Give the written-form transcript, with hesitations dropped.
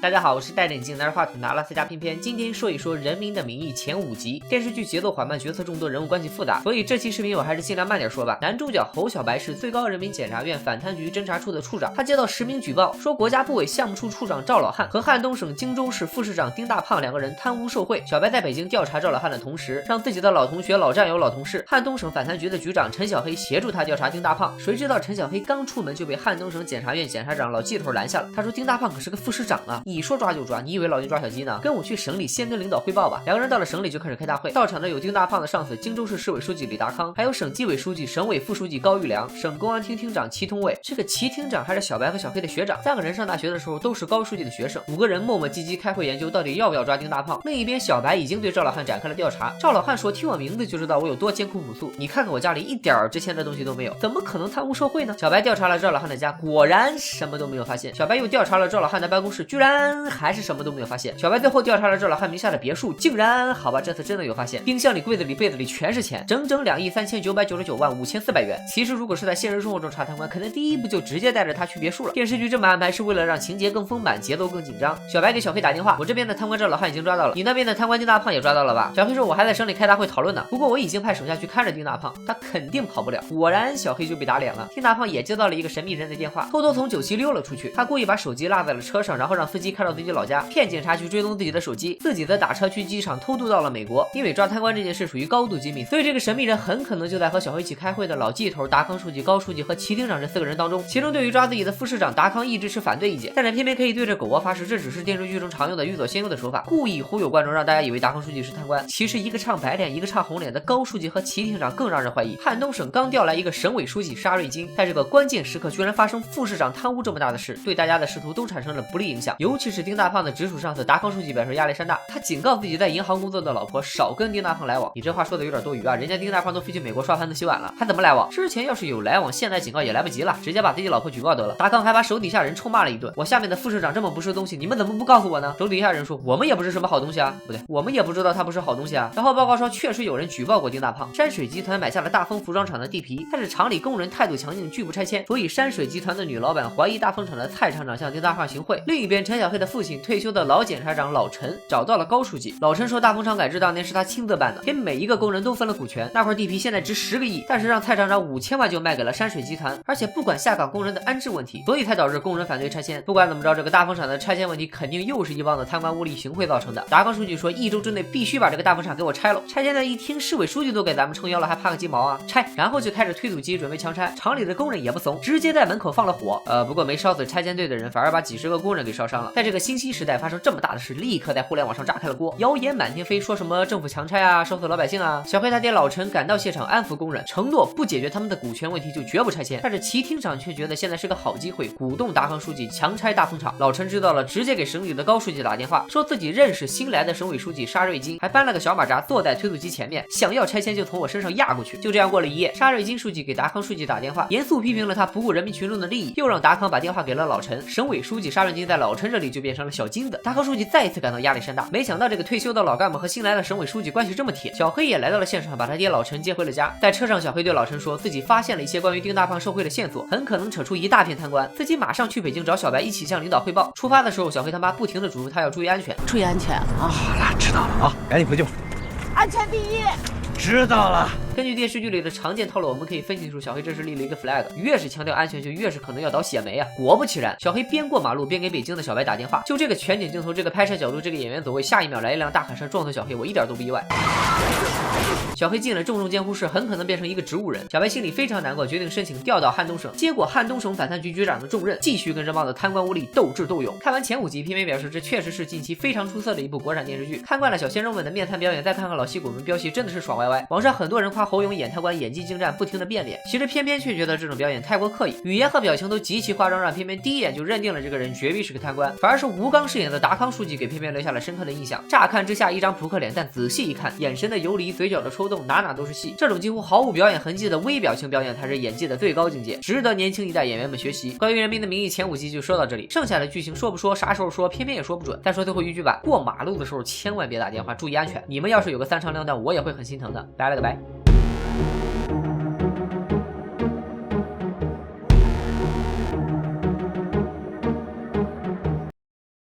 大家好，我是戴眼镜拿着话筒的阿拉斯加偏偏，今天说一说《人民的名义》前5集。电视剧节奏缓慢，角色众多，人物关系复杂，所以这期视频我还是尽量慢点说吧。男主角侯小白是最高人民检察院反贪局侦查处的处长，他接到实名举报，说国家部委项目处处长赵老汉和汉东省荆州市副市长丁大胖2个人贪污受贿。小白在北京调查赵老汉的同时，让自己的老同学、老战友、老同事汉东省反贪局的局长陈小黑协助他调查丁大胖。谁知道陈小黑刚出门就被汉东省检察院检察长老季头拦下了。他说丁大胖可是个副市长啊，你说抓就抓，你以为老丁抓小鸡呢？跟我去省里先跟领导汇报吧。2个人到了省里就开始开大会，到场的有丁大胖的上司荆州市市委书记李达康，还有省纪委书记、省委副书记高玉良，省公安厅厅长齐同伟。这个齐厅长还是小白和小黑的学长，3个人上大学的时候都是高书记的学生。5个人磨磨唧唧开会研究到底要不要抓丁大胖。另一边小白已经对赵老汉展开了调查。赵老汉说，听我名字就知道我有多艰苦朴素，你看看我家里一点值钱的东西都没有，怎么可能贪污受贿呢？小白调查了赵老汉的家，果然什么都没有发现。小白又调查了赵老汉的办公室，居然还是什么都没有发现。小白最后调查了赵老汉名下的别墅，竟然好吧，这次真的有发现，冰箱里、柜子里、被子里全是钱，整整2.39995,400元。其实如果是在现实生活中查贪官，可能第一步就直接带着他去别墅了。电视剧这么安排是为了让情节更丰满，节奏更紧张。小白给小黑打电话，我这边的贪官赵老汉已经抓到了，你那边的贪官丁大胖也抓到了吧？小黑说，我还在省里开大会讨论呢，不过我已经派手下去看着丁大胖，他肯定跑不了。果然小黑就被打脸了。丁大胖也接到了一个神秘人的电话，偷偷从9期溜了出去。他故意把手机落在了车上，然后让司机开到自己老家，骗警察去追踪自己的手机，自己则打车去机场偷渡到了美国。因为抓贪官这件事属于高度机密，所以这个神秘人很可能就在和小黑一起开会的老季头、达康书记、高书记和齐厅长这4个人当中。其中对于抓自己的副市长达康一直持反对意见，但是偏偏可以对着狗窝发誓，这只是电视剧中常用的欲左先右的手法，故意忽悠观众，让大家以为达康书记是贪官。其实一个唱白脸，一个唱红脸的高书记和齐厅长更让人怀疑。汉东省刚调来一个省委书记沙瑞金，在这个关键时刻居然发生副市长贪污这么大的事，对大家的仕途都产生了不利影响。尤其是丁大胖的直属上司达康书记表示压力山大，他警告自己在银行工作的老婆少跟丁大胖来往。你这话说的有点多余啊，人家丁大胖都飞去美国刷盘子洗碗了，还怎么来往？之前要是有来往，现在警告也来不及了，直接把自己老婆举报得了。达康还把手底下人臭骂了一顿，我下面的副市长这么不是东西，你们怎么不告诉我呢？手底下人说，我们也不是什么好东西啊，不对，我们也不知道他不是好东西啊。然后报告说，确实有人举报过丁大胖，山水集团买下了大丰服装厂的地皮，但是厂里工人态度强硬，拒不拆迁，所以山水集团的女老板怀疑大丰厂的蔡厂长向丁大胖行贿。另一边，陈小黑的父亲退休的老检察长老陈找到了高书记，老陈说大丰厂改制当年是他亲自办的，给每一个工人都分了股权，那块地皮现在值10个亿，但是让蔡厂长5000万就卖给了山水集团，而且不管下岗工人的安置问题，所以才导致工人反对拆迁。不管怎么着，这个大丰厂的拆迁问题肯定又是一帮的贪官污吏行贿造成的。达康书记说1周之内必须把这个大丰厂给我拆了。拆迁的一听市委书记都给咱们撑腰了，还怕个鸡毛啊？拆！然后就开着推土机准备强拆，厂里的工人也不怂，直接在门口放了火。不过没烧死拆迁队的人，反而把几10个工人给烧伤了。在这个信息时代发生这么大的事，立刻在互联网上炸开了锅，谣言满天飞，说什么政府强拆啊，烧死老百姓啊。小黑他爹老陈赶到现场安抚工人，承诺不解决他们的股权问题就绝不拆迁。但是齐厅长却觉得现在是个好机会，鼓动达康书记强拆大丰厂。老陈知道了，直接给省里的高书记打电话，说自己认识新来的省委书记沙瑞金，还搬了个小马扎坐在推土机前面，想要拆迁就从我身上压过去。就这样过了一夜，沙瑞金书记给达康书记打电话，严肃批评了他不顾人民群众的利益，又让达康把电话给了老陈。省委书记沙瑞金在老陈这里就变成了小金子。达康书记再一次感到压力山大，没想到这个退休的老干部和新来的省委书记关系这么铁。小黑也来到了现场，把他爹老陈接回了家。在车上，小黑对老陈说，自己发现了一些关于丁大胖受贿的线索，很可能扯出一大片贪官，自己马上去北京找小白一起向领导汇报。出发的时候，小黑他妈不停地嘱咐他要注意安全，注意安全啊！好了，知道了啊，赶紧回去吧。安全第一。知道了。根据电视剧里的常见套路，我们可以分析出小黑这是立了一个 flag， 越是强调安全，就越是可能要倒血霉啊！果不其然，小黑边过马路边给北京的小白打电话。就这个全景镜头，这个拍摄角度，这个演员走位，下一秒来一辆大卡车撞死小黑，我一点都不意外。小黑进了重监护室，很可能变成一个植物人。小白心里非常难过，决定申请调到汉东省，接过汉东省反贪局局长的重任，继续跟这帮的贪官污吏斗智斗勇。看完前5集，偏偏表示这确实是近期非常出色的一部国产电视剧。看惯了小鲜肉们的面瘫表演，再看看老戏骨们飙戏，真的是爽歪歪。网上很多人夸侯勇演贪官演技精湛，不停的变脸，其实偏偏却觉得这种表演太过刻意，语言和表情都极其夸张，让偏偏第一眼就认定了这个人绝逼是个贪官。反而是吴刚饰演的达康书记给偏偏留下了深刻的印象。乍看之下一张扑克脸，但仔细一看，眼神的游离，嘴角的抽动，哪哪都是戏。这种几乎毫无表演痕迹的微表情表演才是演技的最高境界，值得年轻一代演员们学习。关于《人民的名义》前5集就说到这里，剩下的剧情说不说，啥时候说，偏偏也说不准。再说最后一句吧，过马路的时候千万别打电话，注意安全。你们要是有个3长两短，我也会很心疼的。拜了个拜。